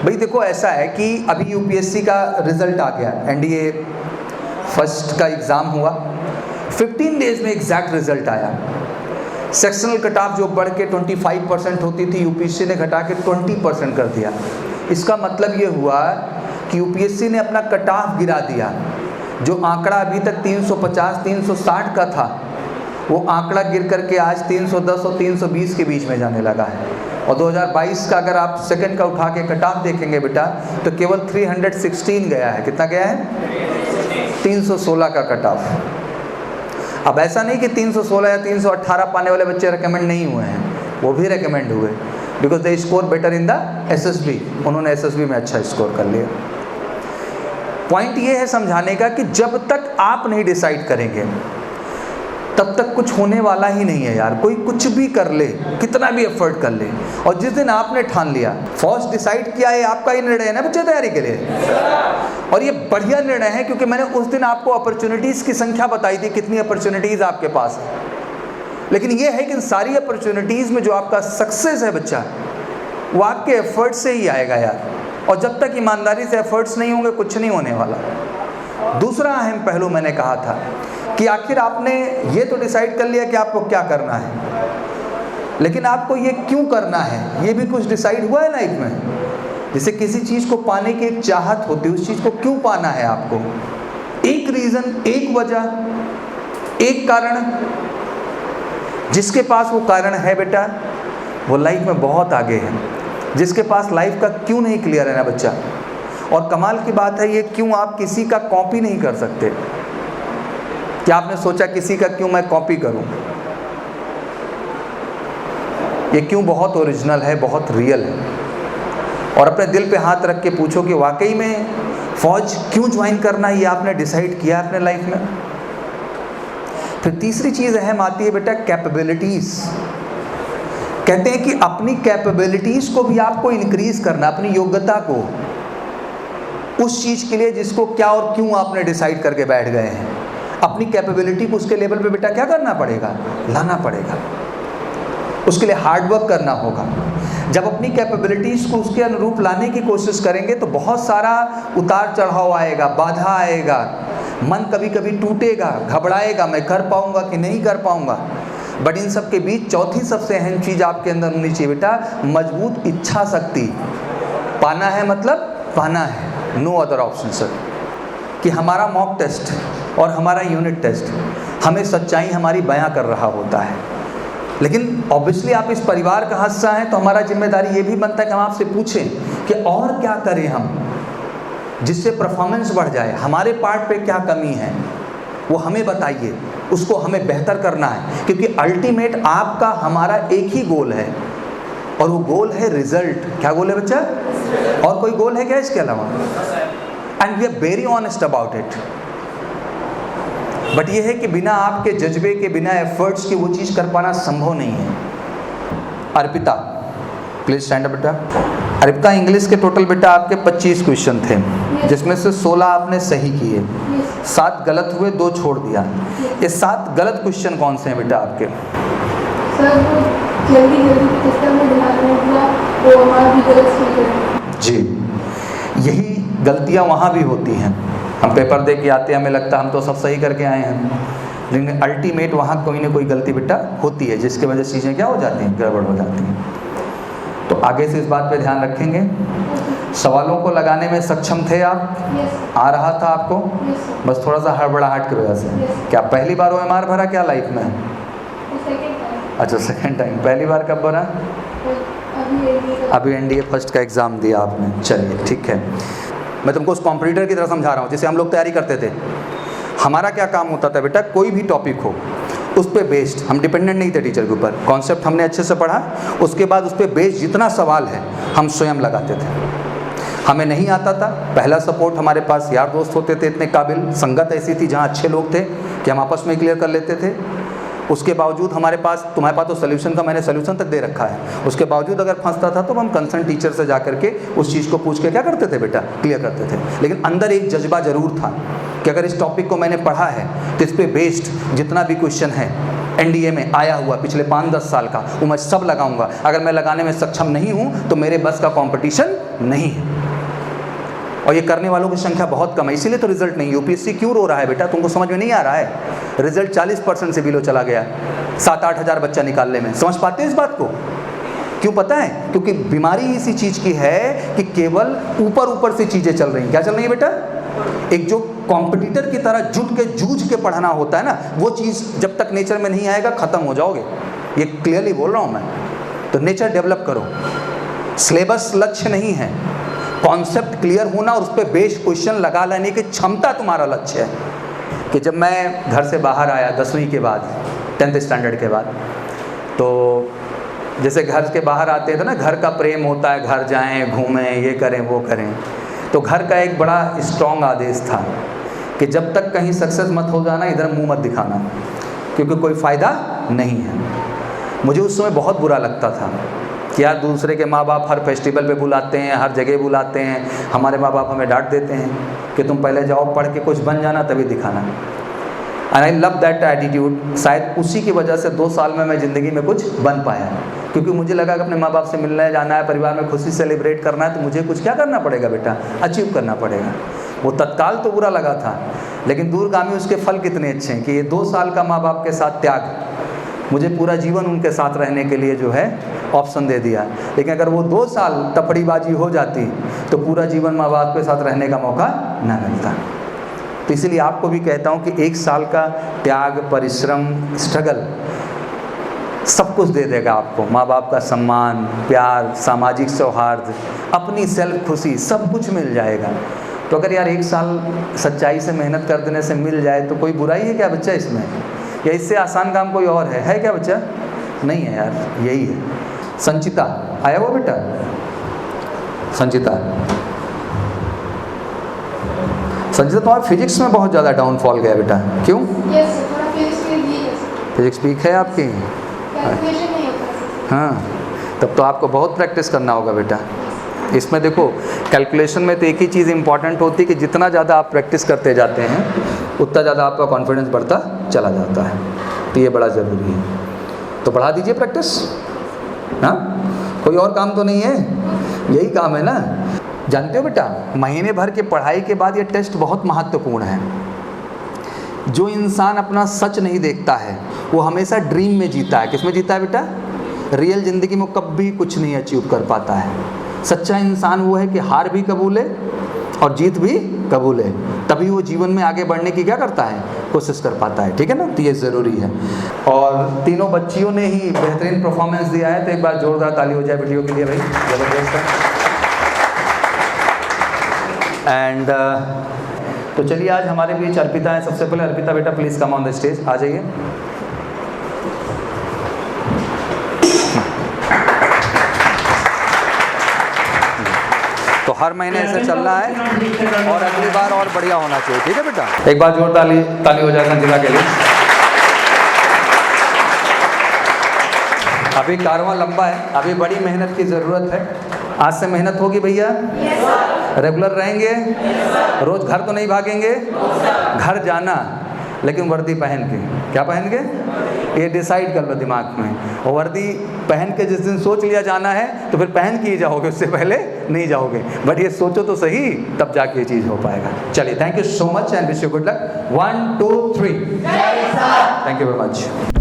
भाई देखो ऐसा है कि अभी यूपीएससी का रिजल्ट आ गया, एनडीए फर्स्ट का एग्ज़ाम हुआ, 15 डेज में एग्जैक्ट रिजल्ट आया। सेक्शनल कट ऑफ जो बढ़ के 25% होती थी, यूपीएससी ने घटा के 20% कर दिया। इसका मतलब ये हुआ कि यूपीएससी ने अपना कट ऑफ गिरा दिया। जो आंकड़ा अभी तक 350-360 का था, वो आंकड़ा गिर करके आज 310 और 320 के बीच में जाने लगा है। और 2022 का अगर आप सेकंड का उठा के कट ऑफ देखेंगे बेटा, तो केवल 316 गया है। कितना गया है? 316 का कट ऑफ। अब ऐसा नहीं कि 316 या 318 पाने वाले बच्चे रिकमेंड नहीं हुए हैं, वो भी रिकमेंड हुए, because they score better in the SSB. उन्होंने एसएसबी में अच्छा स्कोर कर लिया। पॉइंट ये है समझाने का कि जब तक आप नहीं डिसाइड करेंगे तब तक कुछ होने वाला ही नहीं है यार। कोई कुछ भी कर ले, कितना भी एफर्ट कर ले, और जिस दिन आपने ठान लिया, फर्स्ट डिसाइड किया है, आपका ही निर्णय है ना बच्चे तैयारी के लिए। और ये बढ़िया निर्णय है, क्योंकि मैंने उस दिन आपको अपॉर्चुनिटीज़ की संख्या बताई थी, कितनी अपॉर्चुनिटीज़ आपके पास है। लेकिन ये है कि इन सारी अपॉर्चुनिटीज़ में जो आपका सक्सेस है बच्चा, वो आपके एफर्ट से ही आएगा यार। और जब तक ईमानदारी से एफर्ट्स नहीं होंगे, कुछ नहीं होने वाला। दूसरा अहम पहलू मैंने कहा था कि आखिर आपने ये तो डिसाइड कर लिया कि आपको क्या करना है, लेकिन आपको ये क्यों करना है, ये भी कुछ डिसाइड हुआ है लाइफ में। जैसे किसी चीज़ को पाने की एक चाहत होती है, उस चीज़ को क्यों पाना है आपको, एक रीज़न, एक वजह, एक कारण। जिसके पास वो कारण है बेटा, वो लाइफ में बहुत आगे है। जिसके पास लाइफ का क्यों नहीं क्लियर है ना बच्चा, और कमाल की बात है, ये क्यों आप किसी का कॉपी नहीं कर सकते। क्या आपने सोचा किसी का क्यों मैं कॉपी करूं? ये क्यों बहुत ओरिजिनल है, बहुत रियल है। और अपने दिल पे हाथ रख के पूछो कि वाकई में फौज क्यों ज्वाइन करना, ये आपने डिसाइड किया अपने लाइफ में। फिर तीसरी चीज़ अहम आती है बेटा, कैपेबिलिटीज़। कहते हैं कि अपनी कैपेबिलिटीज़ को भी आपको इंक्रीज करना, अपनी योग्यता को, उस चीज़ के लिए जिसको क्या और क्यों आपने डिसाइड करके बैठ गए हैं। अपनी कैपेबिलिटी को उसके लेवल पे बेटा क्या करना पड़ेगा, लाना पड़ेगा। उसके लिए हार्ड वर्क करना होगा। जब अपनी कैपेबिलिटीज़ को उसके अनुरूप लाने की कोशिश करेंगे तो बहुत सारा उतार चढ़ाव आएगा, बाधा आएगा, मन कभी कभी टूटेगा, घबराएगा, मैं कर पाऊंगा कि नहीं कर पाऊंगा। बट इन सब के बीच चौथी सबसे अहम चीज़ आपके अंदर होनी चाहिए बेटा, मजबूत इच्छा शक्ति। पाना है मतलब पाना है, नो अदर ऑप्शन सर। कि हमारा मॉक टेस्ट और हमारा यूनिट टेस्ट हमें सच्चाई हमारी बयां कर रहा होता है, लेकिन ऑब्वियसली आप इस परिवार का हिस्सा हैं, तो हमारा जिम्मेदारी ये भी बनता है कि हम आपसे पूछें कि और क्या करें हम जिससे परफॉर्मेंस बढ़ जाए, हमारे पार्ट पे क्या कमी है वो हमें बताइए, उसको हमें बेहतर करना है। क्योंकि अल्टीमेट आपका हमारा एक ही गोल है, और वो गोल है रिजल्ट। क्या गोल है बच्चा? और कोई गोल है क्या इसके अलावा? And we are very honest about it. But ये है कि बिना आपके जज्बे के, बिना एफर्ट्स के वो चीज़ कर पाना संभव नहीं है। अर्पिता प्लीज स्टैंड अप बेटा। अर्पिता, इंग्लिश के टोटल बेटा आपके 25 क्वेश्चन थे, जिसमें से 16 आपने सही किए, 7 गलत हुए, 2 छोड़ दिया। ये 7 गलत क्वेश्चन कौन से हैं बेटा आपके? जी, यही गलतियाँ वहाँ भी होती हैं। हम पेपर दे के आते हैं, हमें लगता है हम तो सब सही करके आए हैं, लेकिन अल्टीमेट वहाँ कोई ना कोई गलती बेटा होती है, जिसकी वजह से चीज़ें क्या हो जाती हैं, गड़बड़ हो जाती हैं। तो आगे से इस बात पे ध्यान रखेंगे। सवालों को लगाने में सक्षम थे आप? आ रहा था आपको? बस थोड़ा सा हड़बड़ाहट की वजह से। क्या पहली बार OMR भरा क्या लाइफ में? अच्छा, सेकेंड टाइम। पहली बार कब भरा? अभी NDA फर्स्ट का एग्ज़ाम दिया आपने। चलिए ठीक है, मैं तुमको उस कॉम्पिटिटर की तरह समझा रहा हूँ जिसे हम लोग तैयारी करते थे। हमारा क्या काम होता था बेटा, कोई भी टॉपिक हो उस पर बेस्ड, हम डिपेंडेंट नहीं थे टीचर के ऊपर। कॉन्सेप्ट हमने अच्छे से पढ़ा, उसके बाद उस पर बेस्ड जितना सवाल है हम स्वयं लगाते थे। हमें नहीं आता था, पहला सपोर्ट हमारे पास यार दोस्त होते थे इतने काबिल, संगत ऐसी थी जहाँ अच्छे लोग थे कि हम आपस में क्लियर कर लेते थे। उसके बावजूद हमारे पास, तुम्हारे पास तो सोल्यूशन का मैंने सोल्यूशन तक दे रखा है, उसके बावजूद अगर फंसता था तो हम कंसर्न टीचर से जा करके उस चीज़ को पूछ के क्या करते थे बेटा, क्लियर करते थे। लेकिन अंदर एक जज्बा ज़रूर था कि अगर इस टॉपिक को मैंने पढ़ा है तो इस पर बेस्ड जितना भी क्वेश्चन है NDA में आया हुआ पिछले 5-10 साल का, वो मैं सब लगाऊंगा। अगर मैं लगाने में सक्षम नहीं हूँ तो मेरे बस का कंपटीशन नहीं है, और ये करने वालों की संख्या बहुत कम है, इसीलिए तो रिजल्ट नहीं। यूपीएससी क्यों रो रहा है बेटा, तुमको समझ में नहीं आ रहा है? रिजल्ट 40% से बिलो चला गया 7-8 हज़ार बच्चा निकालने में। समझ पाते हैं इस बात को? क्यों पता है? क्योंकि बीमारी इसी चीज़ की है कि केवल ऊपर ऊपर से चीज़ें चल रही हैं। क्या चल रही है बेटा? एक जो कॉम्पिटिटर की तरह जुट के जूझ के पढ़ना होता है ना, वो चीज़ जब तक नेचर में नहीं आएगा ख़त्म हो जाओगे। ये क्लियरली बोल रहा हूँ मैं। तो नेचर डेवलप करो, सिलेबस लक्ष्य नहीं है, कॉन्सेप्ट क्लियर होना और उस पर बेस्ड क्वेश्चन लगा लेने की क्षमता तुम्हारा लक्ष्य है। कि जब मैं घर से बाहर आया 10वीं के बाद, 10th स्टैंडर्ड के बाद, तो जैसे घर के बाहर आते थे ना, घर का प्रेम होता है, घर जाएं, घूमें, ये करें, वो करें। तो घर का एक बड़ा स्ट्रॉन्ग आदेश था कि जब तक कहीं सक्सेस मत हो जाना, इधर मुंह मत दिखाना, क्योंकि कोई फ़ायदा नहीं है। मुझे उस समय बहुत बुरा लगता था कि यार दूसरे के माँ बाप हर फेस्टिवल पे बुलाते हैं, हर जगह बुलाते हैं, हमारे माँ बाप हमें डांट देते हैं कि तुम पहले जाओ पढ़ के कुछ बन जाना तभी दिखाना। And I love that attitude. शायद उसी की वजह से 2 साल में मैं ज़िंदगी में कुछ बन पाया, क्योंकि मुझे लगा कि अपने माँ बाप से मिलने जाना है, परिवार में खुशी सेलिब्रेट करना है, तो मुझे कुछ क्या करना पड़ेगा बेटा, अचीव करना पड़ेगा। वो तत्काल तो बुरा लगा था, लेकिन दूरगामी उसके फल कितने अच्छे हैं कि ये 2 साल का माँ बाप के साथ त्याग मुझे पूरा जीवन उनके साथ रहने के लिए जो है ऑप्शन दे दिया। लेकिन अगर वो 2 साल तफड़ीबाजी हो जाती तो पूरा जीवन माँ बाप के साथ रहने का मौका न मिलता। तो इसीलिए आपको भी कहता हूँ कि 1 साल का त्याग, परिश्रम, स्ट्रगल सब कुछ दे देगा आपको। माँ बाप का सम्मान, प्यार, सामाजिक सौहार्द, अपनी सेल्फ खुशी, सब कुछ मिल जाएगा। तो अगर यार 1 साल सच्चाई से मेहनत कर देने से मिल जाए तो कोई बुराई है क्या बच्चा इसमें? या इससे आसान काम कोई और है क्या बच्चा? नहीं है यार, यही है। संचिता आया वो बेटा, संचिता तुम्हारा फिजिक्स में बहुत ज़्यादा डाउनफॉल गया बेटा, क्यों? फिजिक्स वीक है आपकी? हाँ, तब तो आपको बहुत प्रैक्टिस करना होगा बेटा। इसमें देखो, कैलकुलेशन में तो एक ही चीज़ इंपॉर्टेंट होती है कि जितना ज़्यादा आप प्रैक्टिस करते जाते हैं उतना ज़्यादा आपका कॉन्फिडेंस बढ़ता चला जाता है। तो ये बड़ा ज़रूरी है, तो बढ़ा दीजिए प्रैक्टिस। हाँ, कोई और काम तो नहीं है, यही काम है ना। जानते हो बेटा, महीने भर के पढ़ाई के बाद ये टेस्ट बहुत महत्वपूर्ण है। जो इंसान अपना सच नहीं देखता है वो हमेशा ड्रीम में जीता है। किस में जीता है बेटा? रियल ज़िंदगी में कभी कुछ नहीं अचीव कर पाता है। सच्चा इंसान वो है कि हार भी कबूले और जीत भी कबूले, तभी वो जीवन में आगे बढ़ने की क्या करता है, कोशिश कर पाता है। ठीक है ना? तो ये ज़रूरी है। और तीनों बच्चियों ने ही बेहतरीन परफॉर्मेंस दिया है, तो एक बार जोरदार ताली हो जाए वीडियो के लिए भाई, ज़बरदस्त है। एंड तो चलिए, आज हमारे बीच अर्पिता हैं। सबसे पहले अर्पिता बेटा please come on the stage, आ जाइए। तो हर महीने ऐसे चल रहा है और अगली बार और बढ़िया होना चाहिए। ठीक है बेटा, एक बार जोर ताली हो जाए संचिता के लिए। अभी कारवां लंबा है, अभी बड़ी मेहनत की ज़रूरत है। आज से मेहनत होगी भैया, रेगुलर रहेंगे, रोज़ घर तो नहीं भागेंगे, घर जाना लेकिन वर्दी पहन के। क्या पहन के? ये डिसाइड कर लो दिमाग में। और वर्दी पहन के जिस दिन सोच लिया जाना है तो फिर पहन के ही जाओगे, उससे पहले नहीं जाओगे। बट ये सोचो तो सही, तब जाके ये चीज़ हो पाएगा। चलिए, thank you so much and wish you good luck. 1 2 3 thank you very much.